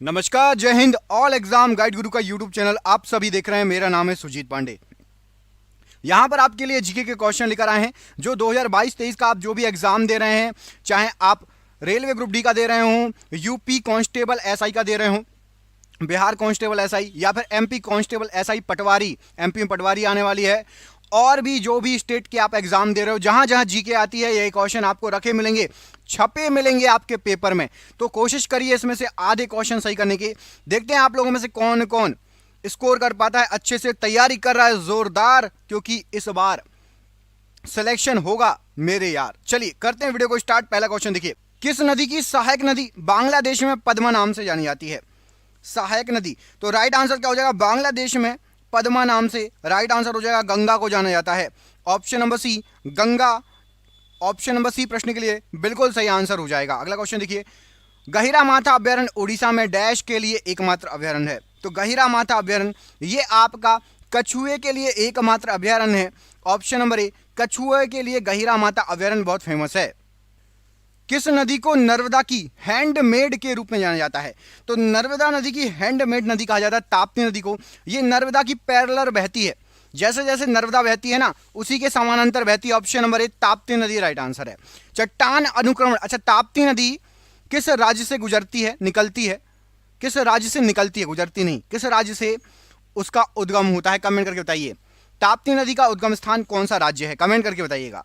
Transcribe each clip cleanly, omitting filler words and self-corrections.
नमस्कार, जय Hind. All exam guide गुरु का यूट्यूब चैनल आप सभी देख रहे हैं। मेरा नाम है सुजीत पांडे। यहां पर आपके लिए जीके के क्वेश्चन लेकर आए हैं जो 2022-23 का आप जो भी एग्जाम दे रहे हैं, चाहे आप रेलवे ग्रुप डी का दे रहे हो, यूपी कांस्टेबल एसआई का दे रहे हो, बिहार कांस्टेबल एसआई या फिर एमपी कांस्टेबल एसआई पटवारी, एमपी में पटवारी आने वाली है, और भी जो भी स्टेट के आप एग्जाम दे रहे हो, जहां जहां जीके आती है यही क्वेश्चन आपको रखे मिलेंगे, छपे मिलेंगे आपके पेपर में। तो कोशिश करिए इसमें से आधे क्वेश्चन सही करने की। देखते हैं आप लोगों में से कौन कौन स्कोर कर पाता है, अच्छे से तैयारी कर रहा है जोरदार, क्योंकि इस बार सिलेक्शन होगा मेरे यार। चलिए करते हैं वीडियो को स्टार्ट। पहला क्वेश्चन देखिए, किस नदी की सहायक नदी बांग्लादेश में पद्मा नाम से जानी जाती है? सहायक नदी, तो राइट आंसर क्या हो जाएगा? बांग्लादेश में पद्मा नाम से राइट आंसर हो जाएगा गंगा को जाना जाता है। Option number C Ganga, option number C प्रश्न के लिए बिल्कुल सही आंसर हो जाएगा। अगला क्वेश्चन देखिए, गहिरा माथा अभ्यारण्य उड़ीसा में डैश के लिए एकमात्र अभ्यारण्य है? तो गहिरा माथा अभ्यारण्य ये आपका कछुए के लिए एकमात्र अभ्यारण्य है। ऑप्शन नंबर ए, कछुए के लिए गहिरा माथा अभ्यारण्य बहुत फेमस है। किस नदी को नर्मदा की हैंडमेड के रूप में जाना जाता है? तो नर्मदा नदी की हैंडमेड नदी कहा जाता है ताप्ती नदी को। ये नर्मदा की पैरेलल बहती है, जैसे जैसे नर्मदा बहती है ना, उसी के समानांतर बहती है। ऑप्शन नंबर ए ताप्ती नदी राइट आंसर है। चट्टान अनुक्रमण, अच्छा ताप्ती नदी किस राज्य से गुजरती है, निकलती है? किस राज्य से निकलती है, गुजरती नहीं, किस राज्य से उसका उद्गम होता है? कमेंट करके बताइए। ताप्ती नदी का उद्गम स्थान कौन सा राज्य है? कमेंट करके बताइएगा।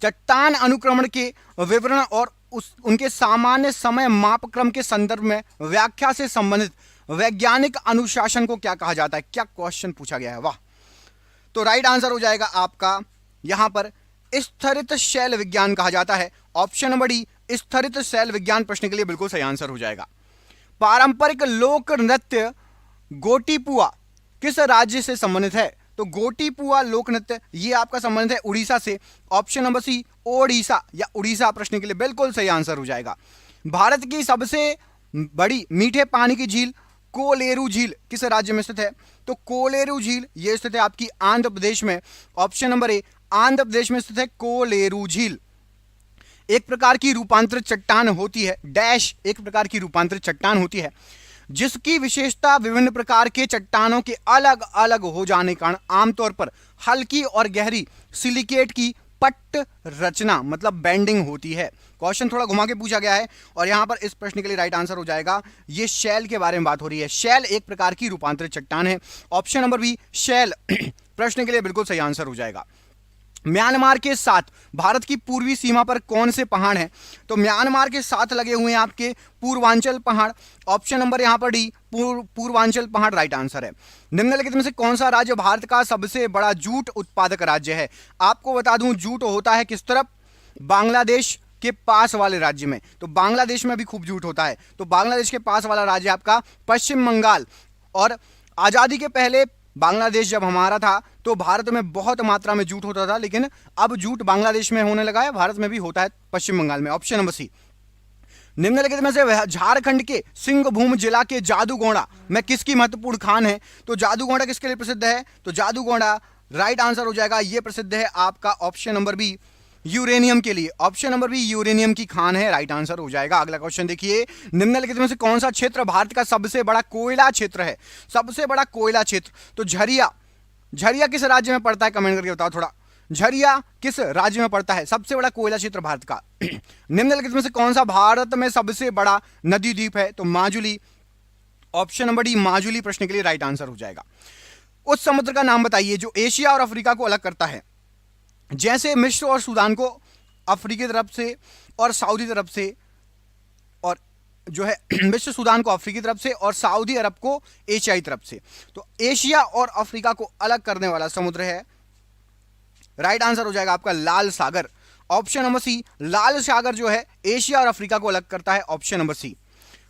चट्टान अनुक्रमण के विवरण और उनके सामान्य समय मापक्रम के संदर्भ में व्याख्या से संबंधित वैज्ञानिक अनुशासन को क्या कहा जाता है? क्या क्वेश्चन पूछा गया है, वाह। तो राइट आंसर हो जाएगा आपका यहां पर स्थिरित शैल विज्ञान कहा जाता है। ऑप्शन नंबर डी स्थिरित शैल विज्ञान प्रश्न के लिए बिल्कुल सही आंसर हो जाएगा। पारंपरिक लोक नृत्य गोटीपुआ किस राज्य से संबंधित है? तो गोटीपुआ लोक नृत्य ये आपका संबंध है उड़ीसा से। ऑप्शन नंबर सी ओडिशा या उड़ीसा प्रश्न के लिए बिल्कुल सही आंसर हो जाएगा। भारत की सबसे बड़ी मीठे पानी की झील कोलेरू झील किस राज्य में स्थित है? तो कोलेरू झील ये स्थित है आपकी आंध्र प्रदेश में। ऑप्शन नंबर ए आंध्र प्रदेश में स्थित है कोलेरू झील। एक प्रकार की रूपांतरित चट्टान होती है डैश, एक प्रकार की रूपांतरित चट्टान होती है जिसकी विशेषता विभिन्न प्रकार के चट्टानों के अलग अलग हो जाने के कारण आमतौर पर हल्की और गहरी सिलिकेट की पट्ट रचना मतलब बेंडिंग होती है। क्वेश्चन थोड़ा घुमा के पूछा गया है और यहां पर इस प्रश्न के लिए राइट आंसर हो जाएगा, ये शैल के बारे में बात हो रही है। शैल एक प्रकार की रूपांतरित चट्टान है। ऑप्शन नंबर बी शैल प्रश्न के लिए बिल्कुल सही आंसर हो जाएगा। म्यांमार के साथ भारत की पूर्वी सीमा पर कौन से पहाड़ हैं? तो म्यांमार के साथ लगे हुए हैं आपके पूर्वांचल पहाड़। ऑप्शन नंबर यहां पर डी पूर्वांचल पहाड़ राइट आंसर है। निम्नलिखित में से कौन सा राज्य भारत का सबसे बड़ा जूट उत्पादक राज्य है? आपको बता दूं जूट होता है किस तरफ? बांग्लादेश के पास वाले राज्य में। तो बांग्लादेश में भी खूब जूट होता है। तो बांग्लादेश के पास वाला राज्य आपका पश्चिम बंगाल। और आजादी के पहले बांग्लादेश जब हमारा था तो भारत में बहुत मात्रा में जूट होता था, लेकिन अब जूट बांग्लादेश में होने लगा है, भारत में भी होता है पश्चिम बंगाल में। Option number C. निम्नलिखित में से झारखंड के सिंहभूम जिला के जादूगोड़ा में किसकी महत्वपूर्ण खान है? तो जादूगोड़ा किसके लिए प्रसिद्ध है? तो जादूगोड़ा राइट आंसर हो जाएगा, यह प्रसिद्ध है आपका ऑप्शन नंबर बी यूरेनियम के लिए। ऑप्शन नंबर बी यूरेनियम की खान है, राइट आंसर हो जाएगा। अगला क्वेश्चन देखिए, निम्नलिखित में से कौन सा क्षेत्र भारत का सबसे बड़ा कोयला क्षेत्र है? सबसे बड़ा कोयला क्षेत्र, तो झरिया, झरिया किस राज्य में पड़ता है? कमेंट करके बताओ थोड़ा, झरिया किस राज्य में पड़ता है? सबसे बड़ा कोयला क्षेत्र भारत का। निम्नलिखित में से कौन सा भारत में सबसे बड़ा नदी द्वीप है? तो Majuli. Option number D Majuli प्रश्न के लिए राइट आंसर हो जाएगा। उस समुद्र का नाम बताइए जो एशिया और अफ्रीका को अलग करता है। जैसे मिस्र और सूडान को अफ्रीकी तरफ से और सऊदी तरफ से, और जो है मिस्र सूडान को अफ्रीकी तरफ से और सऊदी अरब को एशियाई तरफ से। तो एशिया और अफ्रीका को अलग करने वाला समुद्र है, राइट आंसर हो जाएगा आपका लाल सागर। ऑप्शन नंबर सी लाल सागर जो है एशिया और अफ्रीका को अलग करता है। Option number C.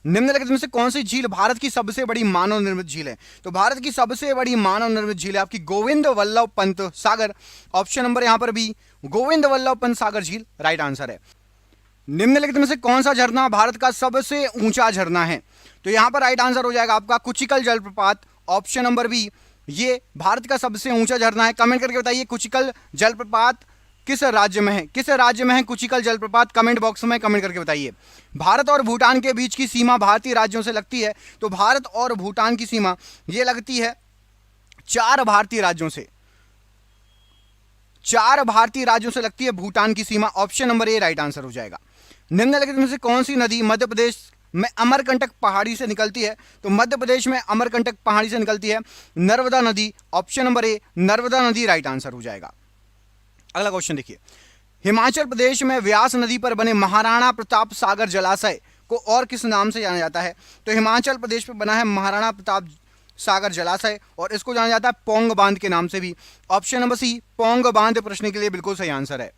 निम्नलिखित में से कौन सी झील भारत की सबसे बड़ी मानव निर्मित झील है? तो भारत की सबसे बड़ी मानव निर्मित झील है आपकी गोविंद वल्लभ पंत सागर। ऑप्शन नंबर यहां पर भी गोविंद वल्लभ पंत सागर झील राइट आंसर है। निम्नलिखित में से कौन सा झरना भारत का सबसे ऊंचा झरना है? तो यहां पर राइट आंसर हो जाएगा आपका कुचिकल जलप्रपात। ऑप्शन नंबर बी ये भारत का सबसे ऊंचा झरना है। कमेंट करके बताइए कुचिकल जलप्रपात किस राज्य में है? किस राज्य में है कुचिकल जलप्रपात? कमेंट बॉक्स में कमेंट करके बताइए। भारत और भूटान के बीच की सीमा भारतीय राज्यों से लगती है, तो भारत और भूटान की सीमा ये लगती है 4 भारतीय राज्यों से। 4 भारतीय राज्यों से लगती है भूटान की सीमा। Option number A right answer हो जाएगा। निम्नलिखित में से कौन सी नदी मध्य प्रदेश में अमरकंटक पहाड़ी से निकलती है? तो मध्य प्रदेश में अमरकंटक पहाड़ी से निकलती है नर्मदा नदी। ऑप्शन नंबर ए नर्मदा नदी राइट आंसर हो जाएगा। अगला क्वेश्चन देखिए, हिमाचल प्रदेश में व्यास नदी पर बने महाराणा प्रताप सागर जलाशय को और किस नाम से जाना जाता है? तो हिमाचल प्रदेश में बना है महाराणा प्रताप सागर जलाशय और इसको जाना जाता है पौंग बांध के नाम से भी। ऑप्शन नंबर सी पौंग बांध प्रश्न के लिए बिल्कुल सही आंसर है।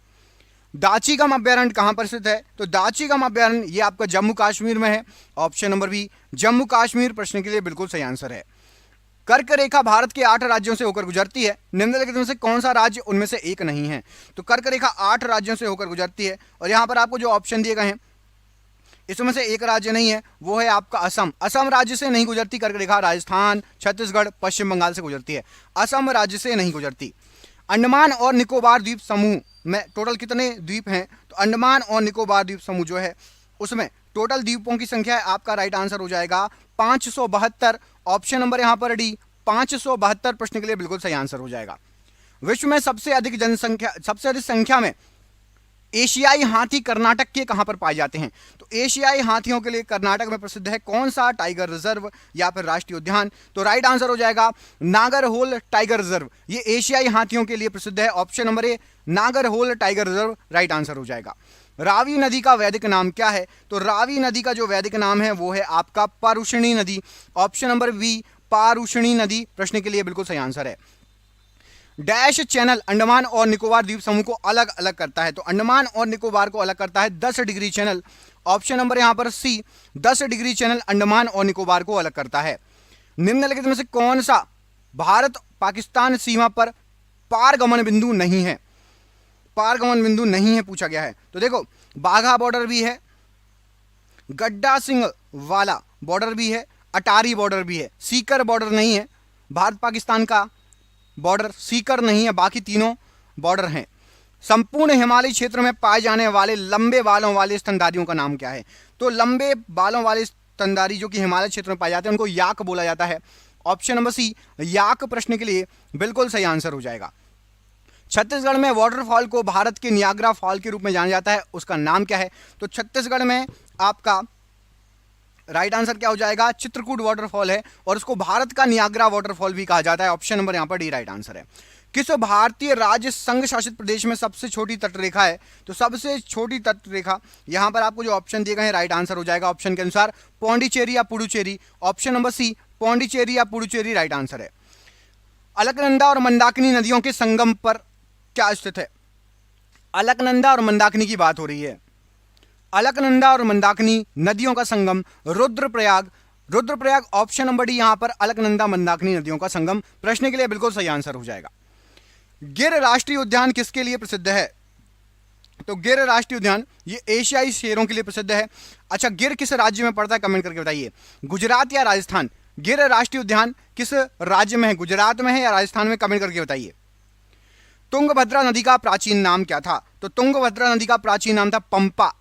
दाचीगम अभ्यारण्य कहां पर स्थित है? तो दाचीगम अभ्यारण्य ये आपका जम्मू कश्मीर में है। Option number B Jammu Kashmir प्रश्न के लिए बिल्कुल सही आंसर है। कर्क रेखा भारत के 8 राज्यों से होकर गुजरती है, निम्नलिखित में से कौन सा राज्य उनमें से एक नहीं है? तो कर्क रेखा 8 राज्यों से होकर गुजरती है और यहां पर आपको जो ऑप्शन दिए गए हैं इसमें से एक राज्य नहीं है, वो है आपका असम। असम राज्य से नहीं गुजरती कर्क रेखा। राजस्थान, छत्तीसगढ़, पश्चिम बंगाल से गुजरती है, असम राज्य से नहीं गुजरती। अंडमान और निकोबार द्वीप समूह में टोटल कितने द्वीप हैं? तो अंडमान और निकोबार द्वीप समूह जो है उसमें टोटल द्वीपों की संख्या है आपका राइट आंसर हो जाएगा 572। ऑप्शन नंबर यहां पर डी 572 प्रश्न के लिए बिल्कुल सही आंसर हो जाएगा। विश्व में सबसे अधिक संख्या में एशियाई हाथी कर्नाटक के कहां पर पाए जाते हैं? तो एशियाई हाथियों के लिए कर्नाटक में प्रसिद्ध है कौन सा टाइगर रिजर्व या फिर राष्ट्रीय उद्यान? तो राइट आंसर हो जाएगा नागरहोल टाइगर रिजर्व। ये एशियाई हाथियों के लिए प्रसिद्ध है। ऑप्शन नंबर ए Nagarhole tiger reserve right answer हो जाएगा। रावी नदी का वैदिक नाम क्या है? तो रावी नदी का जो वैदिक नाम है वो है आपका पारुषणी नदी। ऑप्शन नंबर बी पारुषणी नदी प्रश्न के लिए बिल्कुल सही आंसर है। डैश चैनल अंडमान और निकोबार द्वीप समूह को अलग अलग करता है? तो अंडमान और निकोबार को अलग करता है 10 डिग्री चैनल। ऑप्शन नंबर यहां पर सी 10 डिग्री चैनल अंडमान और निकोबार को अलग करता है। निम्नलिखित में से कौन सा भारत पाकिस्तान सीमा पर पारगमन बिंदु नहीं है? पारगमन बिंदु नहीं है पूछा गया है। तो देखो बाघा बॉर्डर भी है, गड्डा सिंह वाला बॉर्डर भी है, अटारी बॉर्डर भी है, सीकर बॉर्डर नहीं है। भारत पाकिस्तान का बॉर्डर सीकर नहीं है, बाकी तीनों बॉर्डर हैं। संपूर्ण हिमालय क्षेत्र में पाए जाने वाले लंबे बालों वाले स्तनधारियों का नाम क्या है? तो लंबे बालों वाले स्तनधारी जो कि हिमालय क्षेत्र में पाए जाते हैं उनको याक बोला जाता है। ऑप्शन नंबर सी याक प्रश्न के लिए बिल्कुल सही आंसर हो जाएगा। छत्तीसगढ़ में वाटरफॉल को भारत के नियाग्रा फॉल के रूप में जाना जाता है, उसका नाम क्या है? तो छत्तीसगढ़ में आपका राइट आंसर क्या हो जाएगा? चित्रकूट वाटरफॉल है और उसको भारत का नियाग्रा वाटरफॉल भी कहा जाता है। ऑप्शन नंबर यहां पर डी राइट आंसर है। किस भारतीय राज्य संघ शासित प्रदेश में सबसे छोटी तटरेखा है? तो सबसे छोटी तटरेखा यहां पर आपको जो ऑप्शन दिए गए हैं राइट आंसर हो जाएगा ऑप्शन के अनुसार पौंडीचेरी या Puducherry. Option number C Pondicherry या पुडुचेरी राइट आंसर है। अलकनंदा और मंदाकिनी नदियों के संगम पर क्या स्थित है? अलकनंदा और मंदाकिनी की बात हो रही है। अलकनंदा और मंदाकिनी नदियों का संगम Rudraprayag. Rudraprayag option number D यहां पर अलकनंदा मंदाकिनी नदियों का संगम प्रश्न के लिए बिल्कुल सही आंसर हो जाएगा। गिर राष्ट्रीय उद्यान किसके लिए प्रसिद्ध है? तो गिर राष्ट्रीय उद्यान ये एशियाई शेरों के लिए प्रसिद्ध है। अच्छा गिर किस राज्य में पड़ता है कमेंट करके बताइए, गुजरात या राजस्थान? गिर राष्ट्रीय उद्यान किस राज्य में है, गुजरात में है या राजस्थान में? कमेंट करके बताइए। तुंगभद्रा नदी का प्राचीन नाम क्या था? तो तुंगभद्रा नदी का प्राचीन नाम था पंपा।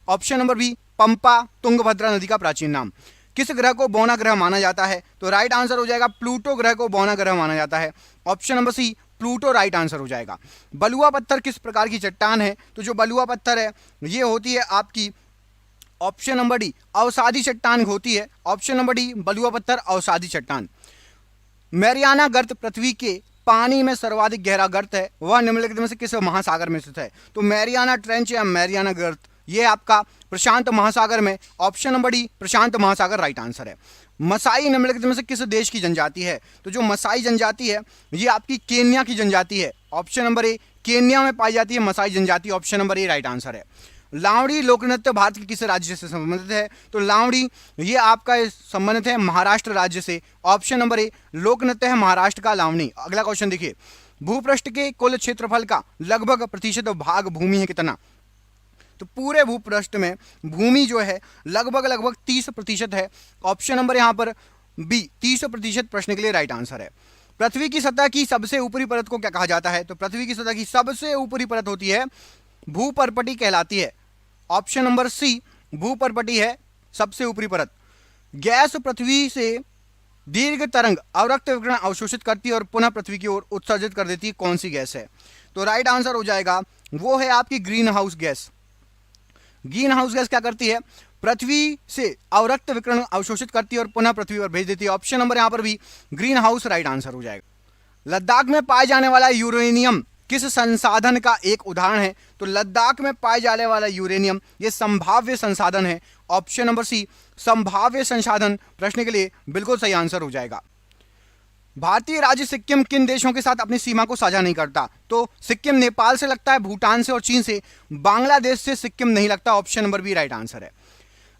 ऑप्शन नंबर बी पंपा तुंगभद्रा नदी का प्राचीन नाम। किस ग्रह को बौना ग्रह माना जाता है? तो राइट आंसर हो जाएगा प्लूटो ग्रह को बौना ग्रह माना जाता है। Option number C Pluto right answer हो जाएगा। बलुआ पत्थर किस प्रकार की चट्टान है? तो जो बलुआ पत्थर है ये होती है आपकी ऑप्शन नंबर डी अवसादी चट्टान होती है। ऑप्शन नंबर डी बलुआ पत्थर अवसादी चट्टान। मैरियाना गर्त पृथ्वी के पानी में सर्वाधिक गहरा गर्त है, वह निम्नलिखित में से किस महासागर में स्थित है? तो मैरियाना ट्रेंच या मैरियाना गर्त ये आपका प्रशांत महासागर में। ऑप्शन नंबर डी प्रशांत महासागर राइट आंसर है। मसाई निम्नलिखित में से किस देश की जनजाति है? तो जो मसाई जनजाति है ये आपकी केन्या की जनजाति है। ऑप्शन नंबर ए केन्या में पाई जाती है मसाई जनजाति। Option number A right answer है। लावड़ी लोकनृत्य भारत के किस राज्य से संबंधित है? तो लावड़ी ये आपका संबंधित है महाराष्ट्र राज्य से। ऑप्शन नंबर ए लोकनृत्य है महाराष्ट्र का लावणी। अगला क्वेश्चन देखिए, भूपृष्ठ के कुल क्षेत्रफल का लगभग प्रतिशत भाग भूमि है कितना? तो पूरे भूपृष्ठ में भूमि जो है लगभग 30% है। ऑप्शन नंबर यहां पर बी 30% प्रश्न के लिए राइट आंसर है। पृथ्वी की सतह की सबसे ऊपरी परत को क्या कहा जाता है? तो पृथ्वी की सतह की सबसे ऊपरी परत होती है भूपर्पटी कहलाती है। ऑप्शन नंबर सी भूपर्पटी है सबसे ऊपरी परत। गैस पृथ्वी से दीर्घ तरंग अवरक्त विकिरण अवशोषित करती है और पुनः पृथ्वी की ओर उत्सर्जित कर देती है, कौन सी गैस है? तो राइट आंसर हो जाएगा वो है आपकी green house gas. Green house gas क्या करती है? पृथ्वी से अवरक्त विकिरण अवशोषित करती है और पुनः पृथ्वी पर भेज देती है। ऑप्शन नंबर यहां पर भी ग्रीन हाउस राइट आंसर हो जाएगा। लद्दाख में पाए जाने वाला यूरेनियम किस संसाधन का एक उदाहरण है? तो लद्दाख में पाए जाने वाला यूरेनियम ये संभाव्य संसाधन है। ऑप्शन नंबर सी संभाव्य संसाधन प्रश्न के लिए बिल्कुल सही आंसर हो जाएगा। भारतीय राज्य सिक्किम किन देशों के साथ अपनी सीमा को साझा नहीं करता? तो सिक्किम नेपाल से लगता है, भूटान से और चीन से। बांग्लादेश से सिक्किम नहीं लगता। Option number B right answer है।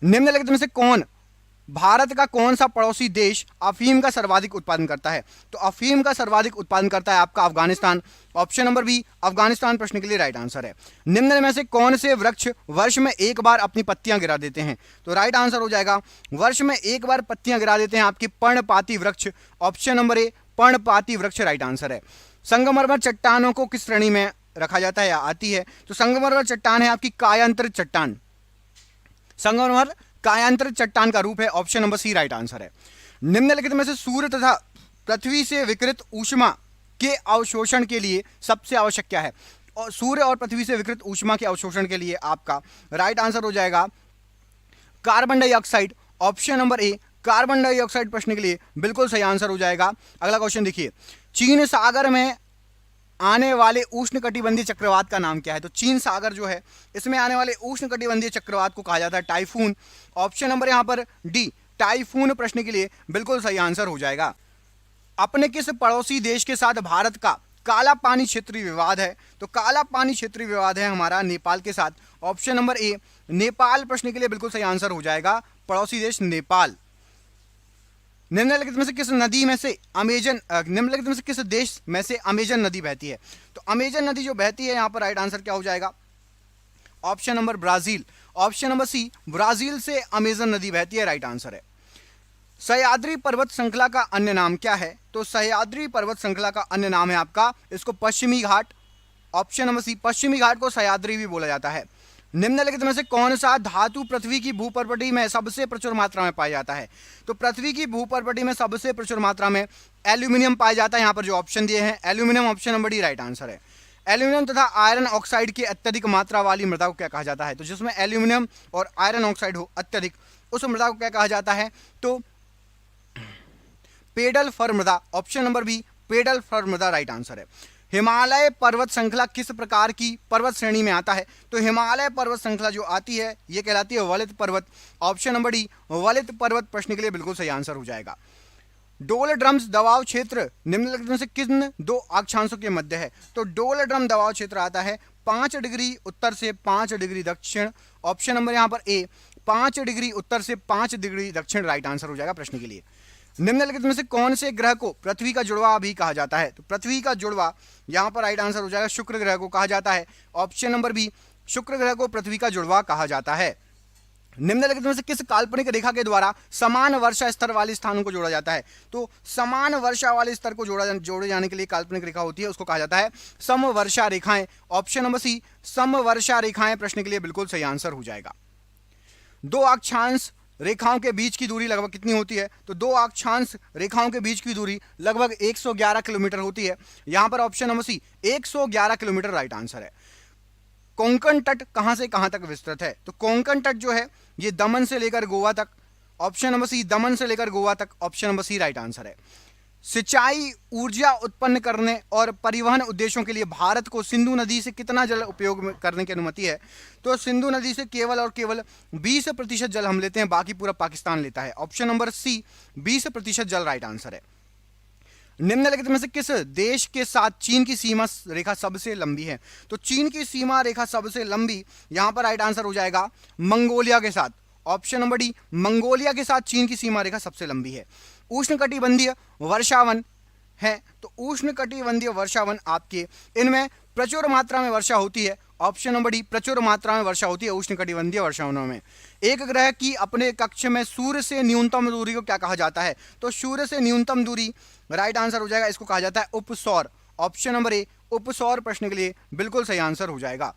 निम्नलिखित में से कौन भारत का कौन सा पड़ोसी देश अफीम का सर्वाधिक उत्पादन करता है? तो अफीम का सर्वाधिक उत्पादन करता है आपका Afghanistan. Option number B Afghanistan प्रश्न के लिए राइट आंसर है। निम्न में से कौन से वृक्ष वर्ष में एक बार अपनी पत्तियां गिरा देते हैं? तो राइट आंसर हो जाएगा वर्ष में एक बार पत्तियां गिरा देते हैं आपके पर्णपाती वृक्ष। ऑप्शन नंबर ए पर्णपाती वृक्ष राइट आंसर है। संगमरमर चट्टानों को किस श्रेणी में रखा जाता है या आती है? तो संगमरमर चट्टान है आपकी कायांतरित चट्टान। संगमरमर कायांतरित चट्टान का रूप है। Option number C right answer है। निम्नलिखित में से सूर्य तथा पृथ्वी से विकिरित ऊष्मा के अवशोषण के लिए सबसे आवश्यक क्या है? और सूर्य और पृथ्वी से विकिरित ऊष्मा के अवशोषण के लिए आपका राइट आंसर हो जाएगा कार्बन डाइऑक्साइड। ऑप्शन नंबर ए कार्बन डाइऑक्साइड प्रश्न के लिए बिल्कुल सही आंसर हो जाएगा। अगला क्वेश्चन देखिए, चीन सागर में आने वाले उष्णकटिबंधीय चक्रवात का नाम क्या है? तो चीन सागर जो है इसमें आने वाले उष्णकटिबंधीय चक्रवात को कहा जाता है टाइफून। ऑप्शन नंबर यहां पर डी टाइफून प्रश्न के लिए बिल्कुल सही आंसर हो जाएगा। अपने किस पड़ोसी देश के साथ भारत का काला पानी क्षेत्रीय विवाद है? तो काला पानी क्षेत्रीय विवाद है हमारा नेपाल के साथ। ऑप्शन नंबर ए नेपाल प्रश्न के लिए बिल्कुल सही आंसर हो जाएगा पड़ोसी देश नेपाल। निम्नलिखित में से किस नदी में से निम्नलिखित में से किस देश में से अमेजन नदी बहती है? तो अमेजन नदी जो बहती है यहां पर राइट आंसर क्या हो जाएगा? Option number Brazil. Option number C Brazil से अमेजन नदी बहती है राइट आंसर है। सह्याद्री पर्वत श्रृंखला का अन्य नाम क्या है? तो सह्याद्री पर्वत श्रृंखला का अन्य नाम है आपका इसको पश्चिमी घाट। ऑप्शन नंबर सी पश्चिमी घाट को सह्याद्री भी बोला जाता है। निम्नलिखित में से कौन सा धातु पृथ्वी की भूपर्पटी में सबसे प्रचुर मात्रा में पाया जाता है? तो पृथ्वी की भूपर्पटी में सबसे प्रचुर मात्रा में एल्यूमिनियम पाया जाता है। यहां पर जो ऑप्शन दिए हैं aluminium, option number D right answer है। एल्यूमिनियम तथा आयरन ऑक्साइड की अत्यधिक मात्रा वाली मृदा को क्या कहा जाता है? तो जिसमें एल्यूमिनियम और आयरन ऑक्साइड हो अत्यधिक, उस मृदा को क्या कहा जाता है? तो पेडल फर मृदा। ऑप्शन नंबर बी पेडल फर मृदा राइट आंसर है। हिमालय पर्वत श्रृंखला किस प्रकार की पर्वत श्रेणी में आता है? तो हिमालय पर्वत श्रृंखला जो आती है यह कहलाती है वलित पर्वत। ऑप्शन नंबर डी वलित पर्वत प्रश्न के लिए बिल्कुल सही आंसर हो जाएगा। डोलड्रम्स दबाव क्षेत्र निम्नलिखित में से किन दो अक्षांशों के मध्य है? तो डोलड्रम दबाव क्षेत्र आता है 5 डिग्री उत्तर से 5 डिग्री दक्षिण। ऑप्शन नंबर यहां पर ए 5 डिग्री उत्तर से 5 डिग्री दक्षिण राइट आंसर हो जाएगा प्रश्न के लिए। निम्नलिखित में से कौन से ग्रह को पृथ्वी का जुड़वा भी कहा जाता है? तो पृथ्वी का जुड़वा यहां पर राइट आंसर हो जाएगा शुक्र ग्रह को कहा जाता है। ऑप्शन नंबर बी शुक्र ग्रह को पृथ्वी का जुड़वा कहा जाता है। निम्नलिखित में से किस काल्पनिक रेखा के द्वारा समान वर्षा स्तर वाले स्थानों को जोड़ा जाता है? तो समान वर्षा वाले स्तर को जोड़े जाने के लिए काल्पनिक रेखा होती है उसको कहा जाता है समवर्षा रेखाएं। ऑप्शन नंबर सी समवर्षा रेखाएं प्रश्न के लिए बिल्कुल सही आंसर हो जाएगा। दो अक्षांश रेखाओं के बीच की दूरी लगभग कितनी होती है? तो दो अक्षांश रेखाओं के बीच की दूरी लगभग 111 किलोमीटर होती है। यहां पर option number C 111 kilometre right answer है। कोंकण तट कहां से कहां तक विस्तृत है? तो कोंकण तट जो है ये दमन से लेकर गोवा तक। ऑप्शन नंबर सी दमन से लेकर गोवा तक। Option number C right answer है। सिंचाई, ऊर्जा उत्पन्न करने और परिवहन उद्देश्यों के लिए भारत को सिंधु नदी से कितना जल उपयोग करने की अनुमति है? तो सिंधु नदी से केवल और केवल 20% जल हम लेते हैं, बाकी पूरा पाकिस्तान लेता है। ऑप्शन नंबर सी 20% जल राइट आंसर है। निम्नलिखित में से किस देश के साथ चीन की सीमा रेखा सबसे लंबी है? तो चीन की सीमा रेखा सबसे लंबी यहां पर राइट आंसर हो जाएगा मंगोलिया के साथ। ऑप्शन नंबर डी मंगोलिया के साथ चीन की सीमा रेखा सबसे लंबी है। उष्णकटिबंधीय वर्षावन हैं तो उष्णकटिबंधीय वर्षावन आपके इनमें प्रचुर मात्रा में वर्षा होती है। ऑप्शन नंबर डी, प्रचुर मात्रा में वर्षा होती है उष्णकटिबंधीय वर्षावनों में। एक ग्रह की अपने कक्ष में सूर्य से न्यूनतम दूरी को क्या कहा जाता है? तो सूर्य से न्यूनतम दूरी राइट आंसर हो जाएगा, इसको कहा जाता है उपसौर। ऑप्शन नंबर ए उपसौर प्रश्न के लिए बिल्कुल सही आंसर हो जाएगा।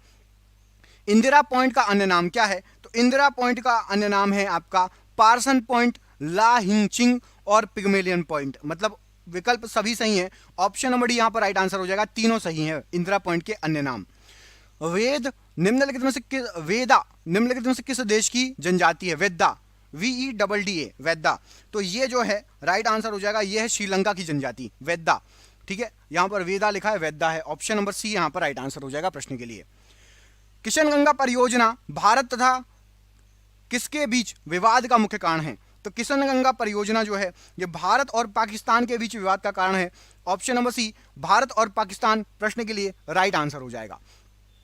इंदिरा पॉइंट का अन्य नाम क्या है? तो इंदिरा पॉइंट का अन्य नाम है आपका पार्सन पॉइंट, ला हिंचिंग और पिग्मेलियन पॉइंट। मतलब विकल्प सभी सही हैं। ऑप्शन नंबर डी यहां पर राइट आंसर हो जाएगा, तीनों सही हैं इंदिरा पॉइंट के अन्य नाम। वेदा निम्नलिखित में से किस देश की जनजाति है? वेदा, VEDDA, वेदा। तो ये जो है राइट आंसर हो जाएगा, ये है श्रीलंका की जनजाति वेदा। ठीक है, यहां पर वेदा लिखा है, वेदा है। ऑप्शन नंबर सी यहां पर राइट आंसर हो जाएगा प्रश्न के लिए। किशनगंगा परियोजना भारत तथा किसके बीच विवाद का मुख्य कारण है? तो किशनगंगा परियोजना जो है ये भारत और पाकिस्तान के बीच विवाद का कारण है। ऑप्शन नंबर सी भारत और पाकिस्तान प्रश्न के लिए राइट आंसर हो जाएगा।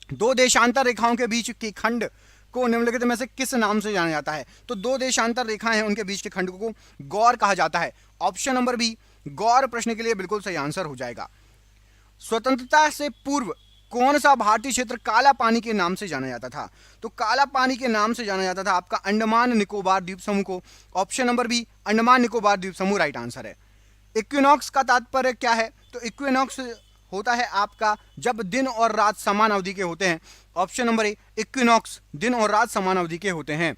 दो देशांतर रेखाओं के बीच के खंड को निम्नलिखित में से किस नाम से जाना जाता है? तो दो देशांतर रेखाएं हैं, उनके बीच के खंड को गौर कहा जाता है। ऑप्शन नंबर बी गौर प्रश्न के लिए बिल्कुल सही आंसर हो जाएगा। स्वतंत्रता से पूर्व कौन सा भारतीय क्षेत्र काला पानी के नाम से जाना जाता था? तो काला पानी के नाम से जाना जाता था आपका अंडमान निकोबार द्वीप समूह को। Option number B Andaman Nicobar द्वीप समूह राइट आंसर है। इक्विनॉक्स का तात्पर्य क्या है? तो इक्विनॉक्स होता है आपका जब दिन और रात समान अवधि के होते हैं। ऑप्शन नंबर ए इक्विनॉक्स दिन और रात समान अवधि के होते हैं।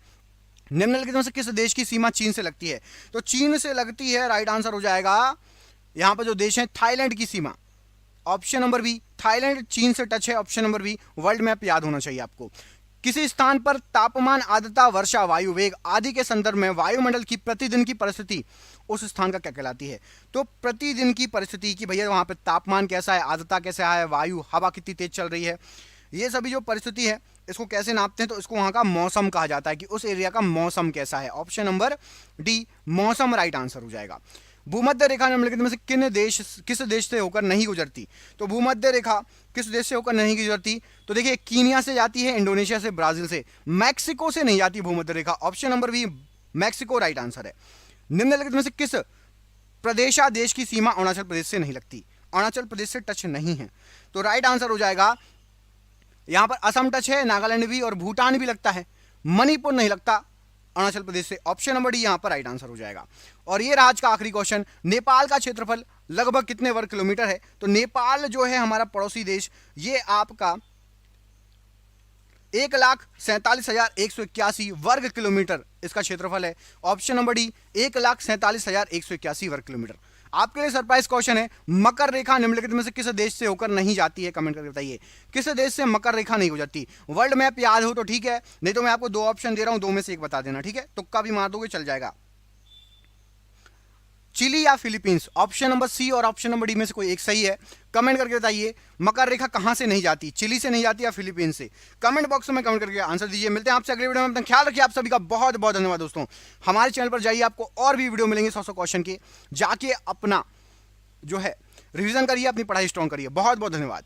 निम्नलिखित में से किस देश की सीमा चीन से लगती है? तो चीन से लगती है, राइट आंसर हो जाएगा यहां पर जो देश है थाईलैंड की सीमा। ऑप्शन नंबर बी थाईलैंड चीन से टच है। Option number B world map याद होना चाहिए आपको। किसी स्थान पर तापमान, आर्द्रता, वर्षा, वायु वेग आदि के संदर्भ में वायुमंडल की प्रतिदिन की परिस्थिति उस स्थान का क्या कहलाती है? तो प्रतिदिन की परिस्थिति की भैया वहां पे तापमान कैसा है, आर्द्रता कैसा है, वायु हवा कितनी तेज चल रही है, ये सभी जो परिस्थिति है इसको कैसे नापते हैं? तो इसको वहां का मौसम कहा जाता है कि उस एरिया का मौसम कैसा है। ऑप्शन नंबर डी मौसम राइट आंसर हो जाएगा। भूमध्य रेखा निम्नलिखित में से किस देश से होकर नहीं गुजरती? तो भूमध्य रेखा किस देश से होकर नहीं गुजरती? तो देखिए कीनिया से जाती है, इंडोनेशिया से, ब्राजील से, मैक्सिको से नहीं जाती भूमध्य रेखा। Option number B Mexico right answer है। निम्नलिखित में से किस प्रदेशादेश की सीमा अरुणाचल प्रदेश से नहीं लगती? अरुणाचल प्रदेश से टच नहीं है, तो राइट आंसर हो जाएगा यहां पर असम टच है, नागालैंड भी और भूटान भी लगता है, मणिपुर नहीं लगता अरुणाचल प्रदेश से। ऑप्शन नंबर डी यहां पर राइट आंसर हो जाएगा। और ये आज का आखिरी क्वेश्चन, नेपाल का क्षेत्रफल लगभग कितने वर्ग किलोमीटर है? तो नेपाल जो है हमारा पड़ोसी देश, ये आपका 1,47,181 वर्ग किलोमीटर इसका क्षेत्रफल है। ऑप्शन नंबर डी 1,47,181 वर्ग किलोमीटर। आपके लिए सरप्राइज क्वेश्चन है, मकर रेखा निम्नलिखित में से किस देश से होकर नहीं जाती है? कमेंट करके बताइए किस देश से मकर रेखा नहीं हो जाती। वर्ल्ड मैप याद हो तो ठीक है, नहीं तो मैं आपको दो ऑप्शन दे रहा हूं, दो में से एक बता देना, ठीक है? तुक्का भी मार दोगे चल जाएगा। चिली या फिलीपींस? ऑप्शन नंबर सी और ऑप्शन नंबर डी में से कोई एक सही है। कमेंट करके बताइए मकर रेखा कहां से नहीं जाती, चिली से नहीं जाती या फिलीपींस से? कमेंट बॉक्स में कमेंट करके आंसर दीजिए। मिलते हैं आपसे अगले वीडियो में, अपना ख्याल रखिए। आप सभी का बहुत बहुत धन्यवाद दोस्तों। हमारे चैनल पर जाइए, आपको और भी वीडियो मिलेंगे 100 क्वेश्चन के, जाके अपना जो है रिवीजन करिए, अपनी पढ़ाई स्ट्रॉन्ग करिए। बहुत बहुत धन्यवाद।